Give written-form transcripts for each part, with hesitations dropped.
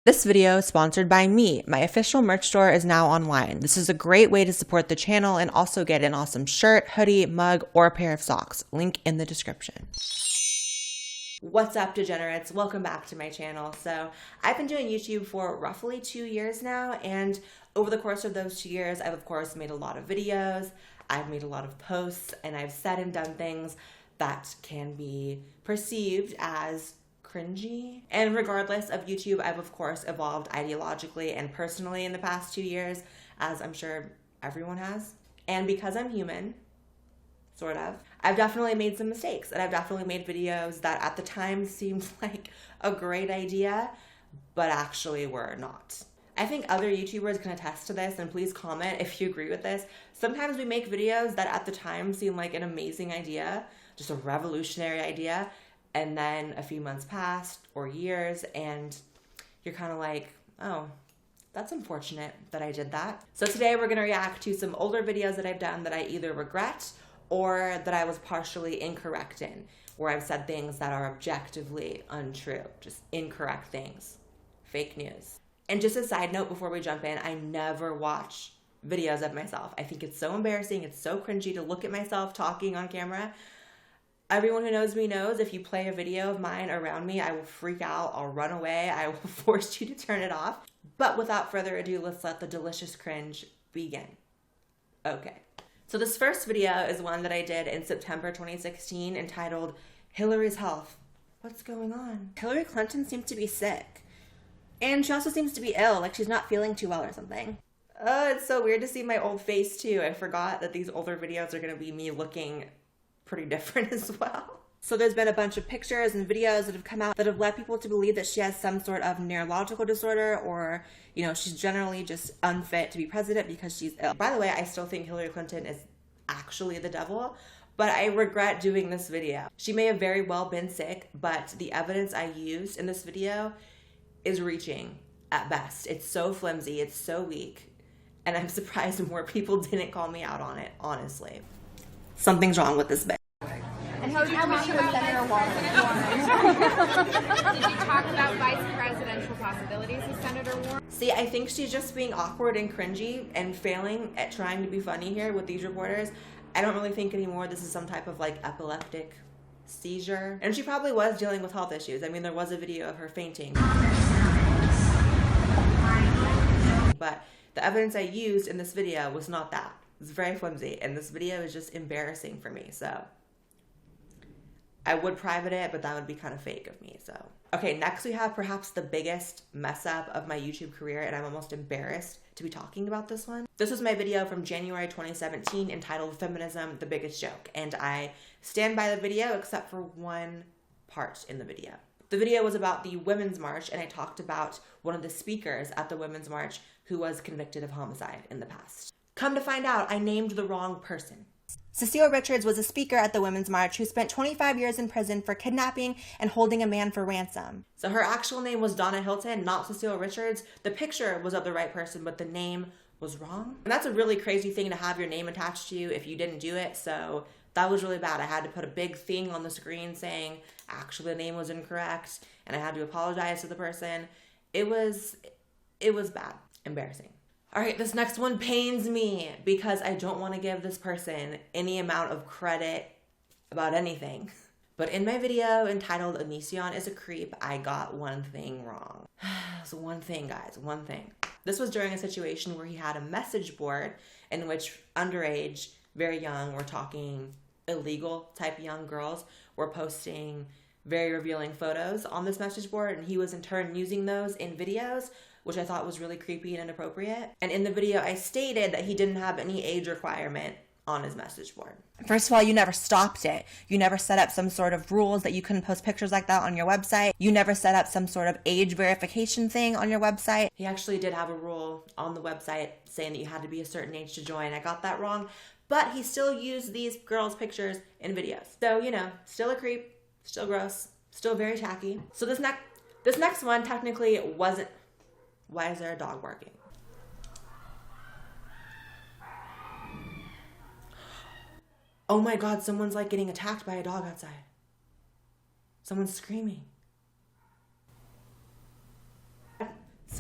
This video is sponsored by me. My official merch store is now online. This is a great way to support the channel and also get an awesome shirt, hoodie, mug, or a pair of socks. Link in the description. What's up, degenerates? Welcome back to my channel. So I've been doing YouTube for roughly 2 years now, and over the course of those 2 years, I've of course made a lot of videos, I've made a lot of posts, and I've said and done things that can be perceived as cringy. And regardless of YouTube, I've of course evolved ideologically and personally in the past 2 years, as I'm sure everyone has. And because I'm human, sort of, I've definitely made some mistakes, and I've definitely made videos that at the time seemed like a great idea, but actually were not. I think other YouTubers can attest to this, and please comment if you agree with this. Sometimes we make videos that at the time seem like an amazing idea, just a revolutionary idea, and then a few months passed or years and you're kind of like, oh, that's unfortunate that I did that. So today we're gonna react to some older videos that I've done that I either regret or that I was partially incorrect in, where I've said things that are objectively untrue, just incorrect things, fake news. And just a side note before we jump in, I never watch videos of myself. I think it's so embarrassing, it's so cringy to look at myself talking on camera. Everyone who knows me knows if you play a video of mine around me, I will freak out, I'll run away, I will force you to turn it off. But without further ado, let's let the delicious cringe begin. Okay. So this first video is one that I did in September 2016 entitled Hillary's Health. What's going on? Hillary Clinton seems to be sick. And she also seems to be ill, like she's not feeling too well or something. It's so weird to see my old face too. I forgot that these older videos are gonna be me looking pretty different as well. So there's been a bunch of pictures and videos that have come out that have led people to believe that she has some sort of neurological disorder, or, you know, she's generally just unfit to be president because she's ill. By the way, I still think Hillary Clinton is actually the devil, but I regret doing this video. She may have very well been sick, but the evidence I used in this video is reaching at best. It's so flimsy, it's so weak, and I'm surprised more people didn't call me out on it, honestly. Something's wrong with this bitch. And how did you talk about Senator Warren? Did you talk about vice presidential possibilities with Senator Warren? See, I think she's just being awkward and cringy and failing at trying to be funny here with these reporters. I don't really think anymore this is some type of like epileptic seizure. And she probably was dealing with health issues. I mean, there was a video of her fainting. But the evidence I used in this video was not that. It's very flimsy, and this video is just embarrassing for me, so I would private it, but that would be kind of fake of me, so. Okay, next we have perhaps the biggest mess up of my YouTube career, and I'm almost embarrassed to be talking about this one. This was my video from January 2017 entitled Feminism, the Biggest Joke, and I stand by the video except for one part in the video. The video was about the Women's March, and I talked about one of the speakers at the Women's March who was convicted of homicide in the past. Come to find out, I named the wrong person. Cecile Richards was a speaker at the Women's March who spent 25 years in prison for kidnapping and holding a man for ransom. So her actual name was Donna Hilton, not Cecile Richards. The picture was of the right person, but the name was wrong. And that's a really crazy thing to have your name attached to you if you didn't do it, so that was really bad. I had to put a big thing on the screen saying actually the name was incorrect, and I had to apologize to the person. It was bad, embarrassing. All right, this next one pains me because I don't want to give this person any amount of credit about anything. But in my video entitled Onision is a Creep, I got one thing wrong. So one thing, guys, one thing. This was during a situation where he had a message board in which underage, very young, we're talking illegal type young girls, were posting very revealing photos on this message board, and he was in turn using those in videos, which I thought was really creepy and inappropriate. And in the video, I stated that he didn't have any age requirement on his message board. First of all, you never stopped it. You never set up some sort of rules that you couldn't post pictures like that on your website. You never set up some sort of age verification thing on your website. He actually did have a rule on the website saying that you had to be a certain age to join. I got that wrong, but he still used these girls' pictures in videos. So, you know, still a creep, still gross, still very tacky. So this next one technically wasn't. Why is there a dog barking? Oh my God, someone's like getting attacked by a dog outside. Someone's screaming.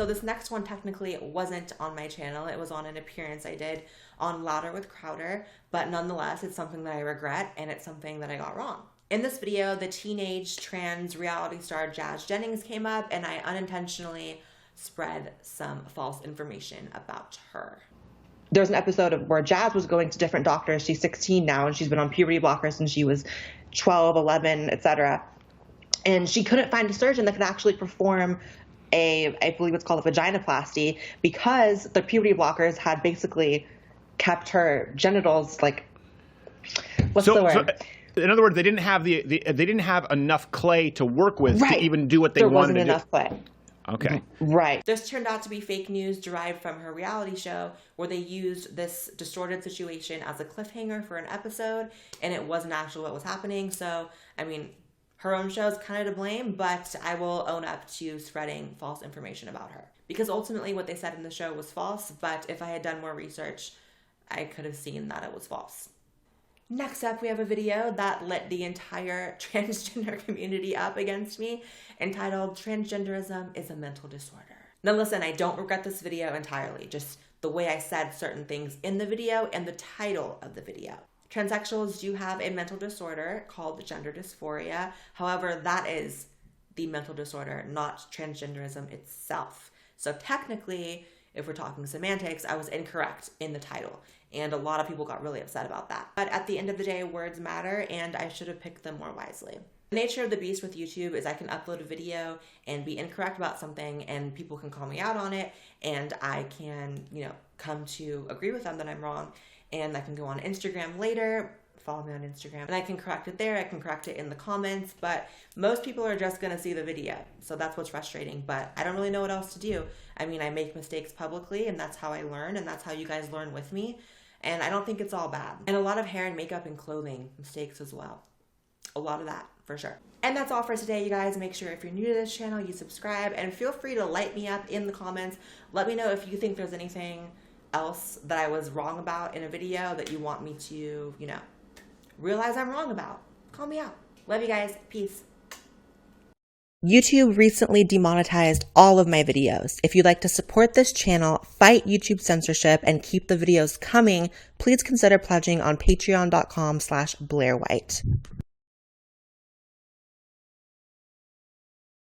So this next one technically wasn't on my channel. It was on an appearance I did on Louder with Crowder, but nonetheless, it's something that I regret and it's something that I got wrong. In this video, the teenage trans reality star Jazz Jennings came up and I unintentionally spread some false information about her. There's an episode of where Jazz was going to different doctors. She's 16 now and she's been on puberty blockers since she was 12, 11, etc. And she couldn't find a surgeon that could actually perform I believe it's called a vaginoplasty, because the puberty blockers had basically kept her genitals like, what's the word? So in other words, they didn't have they didn't have enough clay to work with to even do what they wanted to do. There wasn't enough clay. Okay. Right. This turned out to be fake news derived from her reality show where they used this distorted situation as a cliffhanger for an episode, and it wasn't actually what was happening. So, I mean, her own show is kind of to blame, but I will own up to spreading false information about her. Because ultimately what they said in the show was false, but if I had done more research, I could have seen that it was false. Next up, we have a video that lit the entire transgender community up against me, entitled Transgenderism is a Mental Disorder. Now listen, I don't regret this video entirely, just the way I said certain things in the video and the title of the video. Transsexuals do have a mental disorder called gender dysphoria. However, that is the mental disorder, not transgenderism itself. So technically, if we're talking semantics, I was incorrect in the title. And a lot of people got really upset about that. But at the end of the day, words matter, and I should have picked them more wisely. The nature of the beast with YouTube is I can upload a video and be incorrect about something, and people can call me out on it, and I can, come to agree with them that I'm wrong. And I can go on Instagram later, follow me on Instagram, and I can correct it there. I can correct it in the comments, but most people are just going to see the video. So that's what's frustrating, but I don't really know what else to do. I mean, I make mistakes publicly, and that's how I learn, and that's how you guys learn with me. And I don't think it's all bad. And a lot of hair and makeup and clothing mistakes as well. A lot of that, for sure. And that's all for today, you guys. Make sure if you're new to this channel, you subscribe, and feel free to light me up in the comments. Let me know if you think there's anything else that I was wrong about in a video that you want me to, realize I'm wrong about. Call me out. Love you guys. Peace. YouTube recently demonetized all of my videos. If you'd like to support this channel, fight YouTube censorship, and keep the videos coming, please consider pledging on patreon.com/BlaireWhite.